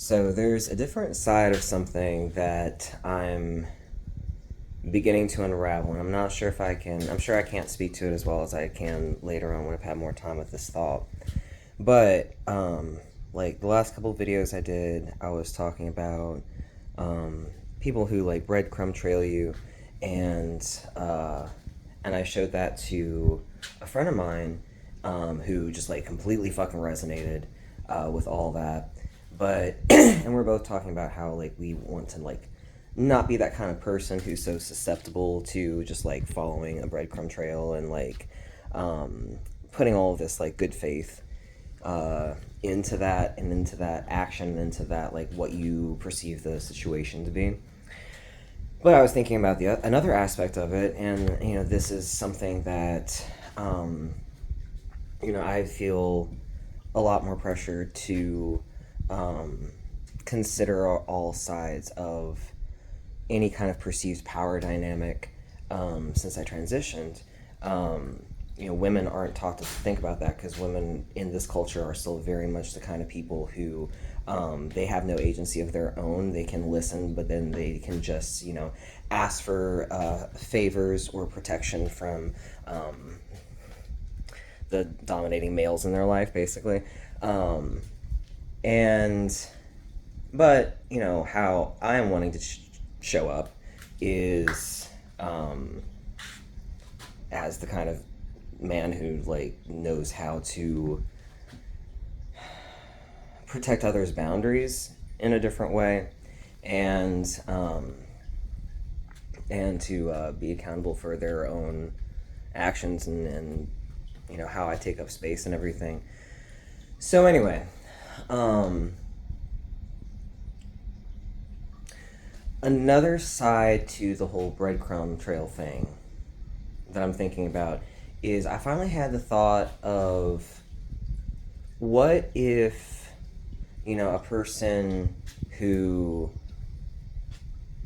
So there's a different side of something that I'm beginning to unravel, and I'm not sure if I can. I'm sure I can't speak to it as well as I can later on when I've had more time with this thought. But like the last couple of videos I did, I was talking about um, people who like breadcrumb trail you, and and I showed that to a friend of mine who just like completely fucking resonated with all that. But and we're both talking about how like we want to like not be that kind of person who's so susceptible to just like following a breadcrumb trail and like um, putting all of this like good faith into that and into that action and into that like what you perceive the situation to be. But I was thinking about the another aspect of it, and this is something that um, I feel a lot more pressure to um, consider all sides of any kind of perceived power dynamic since I transitioned. Women aren't taught to think about that because women in this culture are still very much the kind of people who they have no agency of their own. They can listen, but then they can just, ask for favors or protection from the dominating males in their life, basically. Um, and But how I am wanting to show up is as the kind of man who like knows how to protect others' boundaries in a different way, and to be accountable for their own actions and how I take up space and everything. So anyway, um, another side to the whole breadcrumb trail thing that I'm thinking about is I finally had the thought of what if, a person who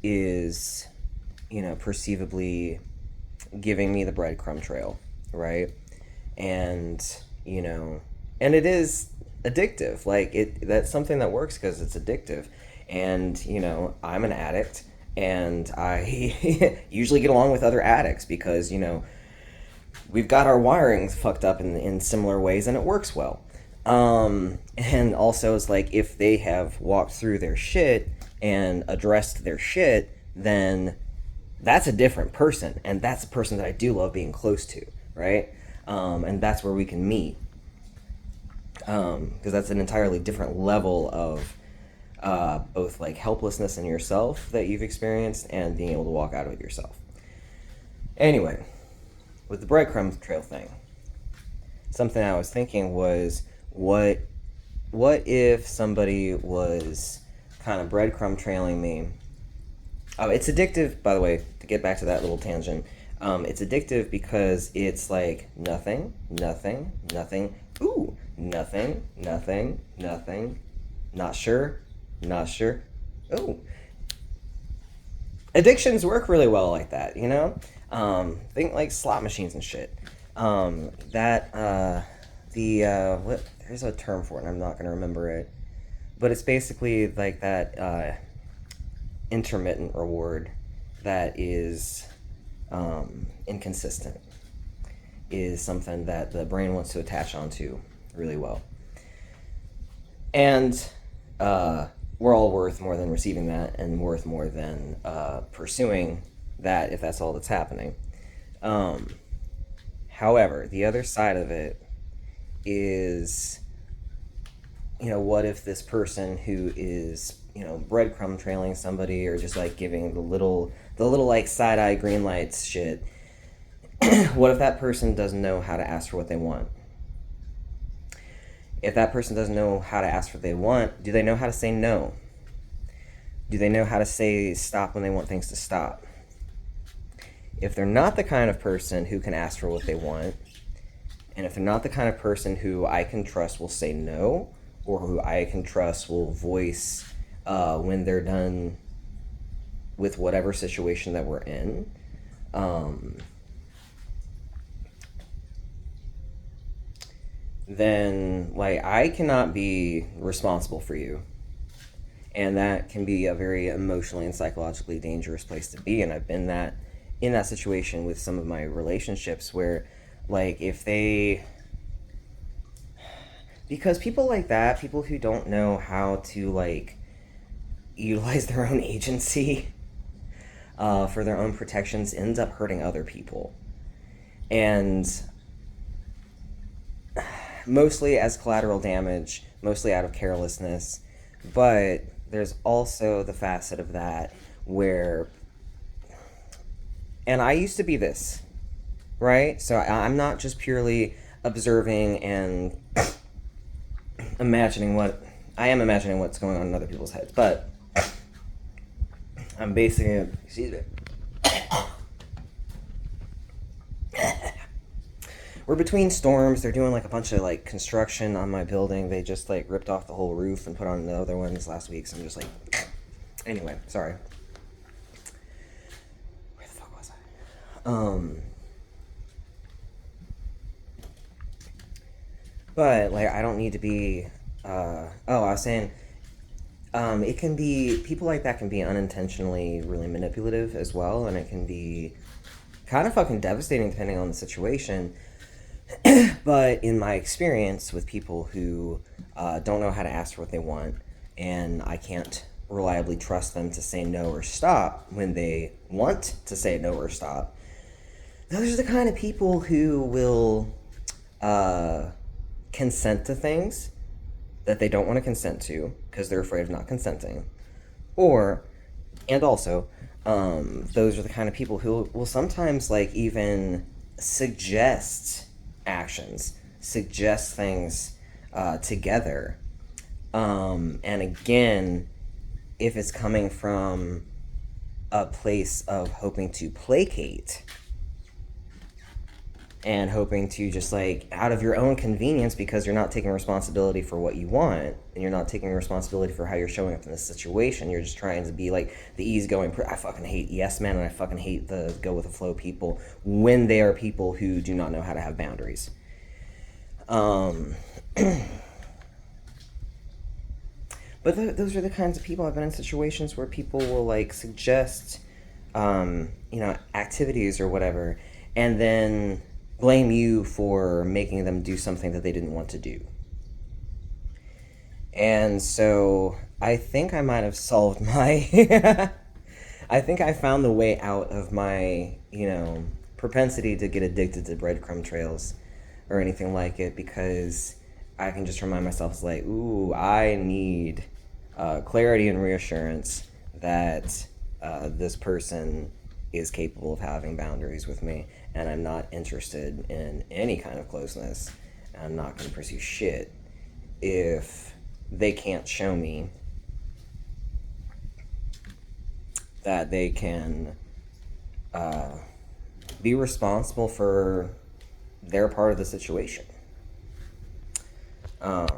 is, perceivably giving me the breadcrumb trail, right? And, and it is addictive. Like that's something that works because it's addictive. And, I'm an addict and I usually get along with other addicts because, we've got our wiring fucked up in similar ways and it works well. And also it's like if they have walked through their shit and addressed their shit, then that's a different person, and that's a person that I do love being close to, right? And that's where we can meet, because that's an entirely different level of both like helplessness in yourself that you've experienced and being able to walk out of it yourself. Anyway, with the breadcrumb trail thing, something I was thinking was what if somebody was kind of breadcrumb trailing me. It's addictive, by the way, to get back to that little tangent. It's addictive because it's like nothing, nothing, nothing, ooh, nothing, nothing, nothing, not sure, not sure, ooh. Addictions work really well like that, Think like slot machines and shit. What, there's a term for it, and I'm not going to remember it. But it's basically like that intermittent reward that is inconsistent is something that the brain wants to attach onto really well. And we're all worth more than receiving that and worth more than pursuing that if that's all that's happening. Um, However, the other side of it is, what if this person who is, breadcrumb trailing somebody or just like giving the little like side eye green lights shit, what if that person doesn't know how to ask for what they want? If that person doesn't know how to ask for what they want, do they know how to say no? Do they know how to say stop when they want things to stop? If they're not the kind of person who can ask for what they want, and if they're not the kind of person who I can trust will say no, or who I can trust will voice when they're done with whatever situation that we're in, um, then like I cannot be responsible for you. And that can be a very emotionally and psychologically dangerous place to be. And I've been that in that situation with some of my relationships where, like, if they, because people like that, people who don't know how to, like, utilize their own agency for their own protections, ends up hurting other people. And mostly as collateral damage, mostly out of carelessness. But there's also the facet of that where, and I used to be this, right? So I'm not just purely observing and imagining what, I am imagining what's going on in other people's heads, but I'm basing it, excuse me, we're between storms. They're doing like a bunch of like construction on my building. They just like ripped off the whole roof and put on the other ones last week. So I'm just like, anyway, sorry. Where the fuck was I? But like, I don't need to be. I was saying, it can be, people like that can be unintentionally really manipulative as well, and it can be kind of fucking devastating depending on the situation. But in my experience with people who don't know how to ask for what they want, and I can't reliably trust them to say no or stop when they want to say no or stop, those are the kind of people who will consent to things that they don't want to consent to because they're afraid of not consenting. Or, and also, those are the kind of people who will sometimes like even suggest actions, suggest things together. And again, if it's coming from a place of hoping to placate and hoping to just like out of your own convenience, because you're not taking responsibility for what you want and you're not taking responsibility for how you're showing up in this situation, you're just trying to be like the easygoing I fucking hate yes men, and I fucking hate the go with the flow people when they are people who do not know how to have boundaries. But those are the kinds of people. I've been in situations where people will like suggest activities or whatever, and then blame you for making them do something that they didn't want to do. And so I think I might have solved my I think I found the way out of my, propensity to get addicted to breadcrumb trails or anything like it, because I can just remind myself, like, ooh, I need clarity and reassurance that this person is capable of having boundaries with me, and I'm not interested in any kind of closeness. I'm not going to pursue shit if they can't show me that they can be responsible for their part of the situation. Because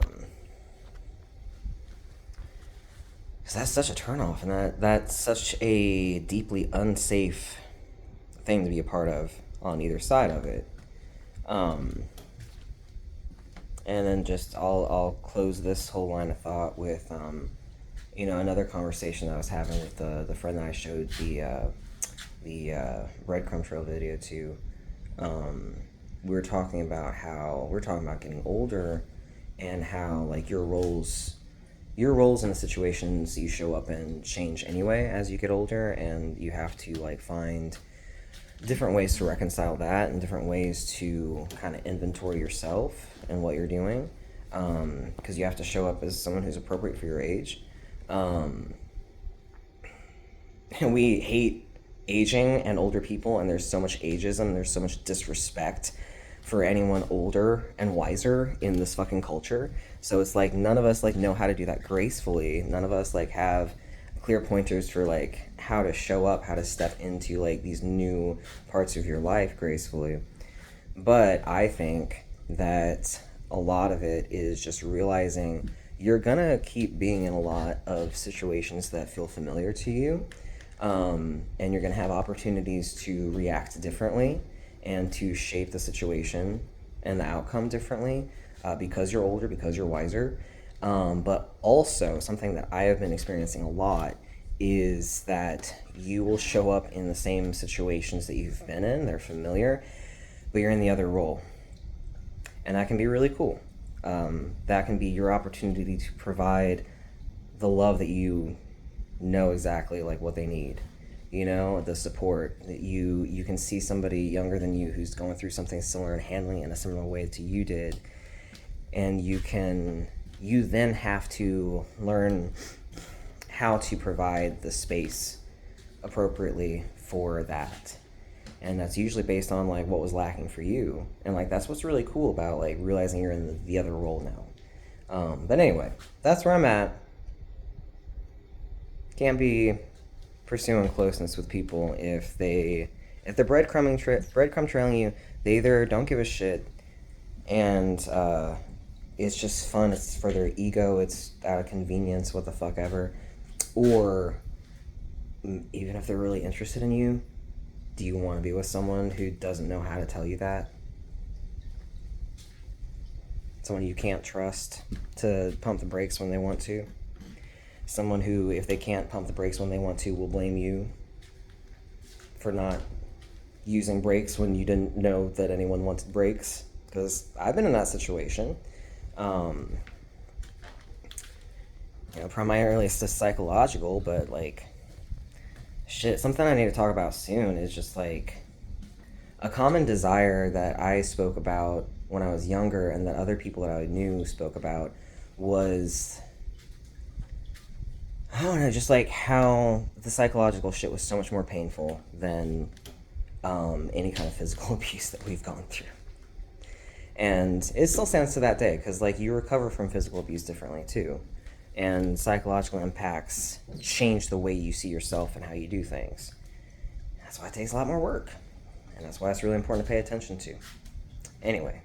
that's such a turnoff, and that's such a deeply unsafe thing to be a part of on either side of it. And then just I'll close this whole line of thought with another conversation that I was having with the friend that I showed the breadcrumb trail video to. We were talking about getting older, and how like your roles in the situations you show up in change anyway as you get older, and you have to like find different ways to reconcile that and different ways to kind of inventory yourself and what you're doing, because you have to show up as someone who's appropriate for your age. And we hate aging and older people, and there's so much ageism, there's so much disrespect for anyone older and wiser in this fucking culture. So it's like none of us like know how to do that gracefully. None of us like have clear pointers for like how to show up, how to step into like these new parts of your life gracefully. But I think that a lot of it is just realizing you're gonna keep being in a lot of situations that feel familiar to you, and you're gonna have opportunities to react differently and to shape the situation and the outcome differently, because you're older, because you're wiser. But also, something that I have been experiencing a lot is that you will show up in the same situations that you've been in, they're familiar, but you're in the other role. And that can be really cool. That can be your opportunity to provide the love that you know exactly like what they need, you know, the support that you can see somebody younger than you who's going through something similar and handling it in a similar way to you did, and you then have to learn how to provide the space appropriately for that. And that's usually based on like what was lacking for you, and like that's what's really cool about like realizing you're in the other role now. But anyway, that's where I'm at. Can't be pursuing closeness with people if they're breadcrumb trailing you. They either don't give a shit, and it's just fun. It's for their ego. It's out of convenience. What the fuck ever. Or even if they're really interested in you, do you want to be with someone who doesn't know how to tell you that? Someone you can't trust to pump the brakes when they want to? Someone who, if they can't pump the brakes when they want to, will blame you for not using brakes when you didn't know that anyone wanted brakes? Because I've been in that situation. Primarily it's just psychological, but like, shit, something I need to talk about soon is just like a common desire that I spoke about when I was younger and that other people that I knew spoke about was, I don't know, just like how the psychological shit was so much more painful than any kind of physical abuse that we've gone through. And it still stands to that day, because like you recover from physical abuse differently too. And psychological impacts change the way you see yourself and how you do things. That's why it takes a lot more work. And that's why it's really important to pay attention to. Anyway,